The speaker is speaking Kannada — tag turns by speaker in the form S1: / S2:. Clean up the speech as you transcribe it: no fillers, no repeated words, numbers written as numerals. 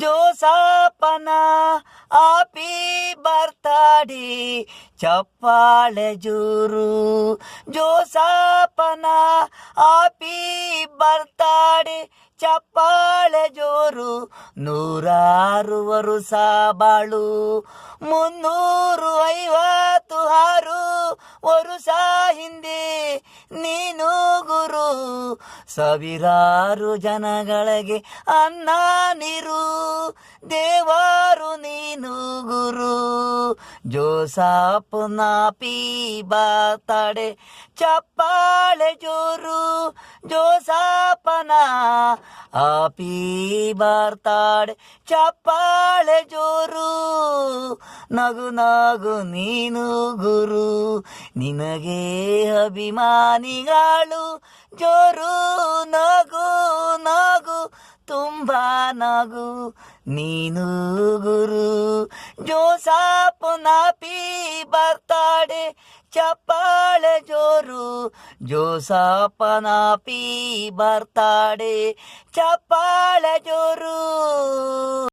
S1: ಜೋಸಾಪನ ಹ್ಯಾಪಿ ಬರ್ತಾಡೆ ಚಪ್ಪಾಳೆ ಜೋರು. ಜೋಸಾಪನ ಹ್ಯಾಪಿ ಬರ್ತಾಡೆ ಚಪ್ಪಾಳೆ ಜೋರು. 106 ವರುಷ ಬಾಳು 356 ವರುಷ ಹಿಂದೆ ನೀನು ಗುರು. ಸಾವಿರಾರು ಜನಗಳಿಗೆ ಅನ್ನ ನೀರು ದೇವರು ನೀನು ಗುರು. ಜೋಸಾಪನ ಹ್ಯಾಪಿ ಬರ್ತಾಡೆ ಚಪ್ಪಾಳೆ ಜೋರು. ಜೋಸಾಪನ ಹ್ಯಾಪಿ ಬರ್ತಾಡೆ ಚಪ್ಪಾಳೆ ಜೋರು. ನಗು ನಗು ನೀನು ಗುರು, ನಿನಗೆ ಅಭಿಮಾನಿಗಳು ಜೋರು. ನಗು ನಗು ತುಂಬಾ ನಗು ನೀನು ಗುರು. ಜೋಸಾಪನ ಹ್ಯಾಪಿ ಬರ್ತಾಡೆ ಚಪ್ಪಾಳೆ ಜೋರು. ಜೋಸಾಪನ ಹ್ಯಾಪಿ ಬರ್ತಾಡೆ ಚಪ್ಪಾಳೆ ಜೋರು.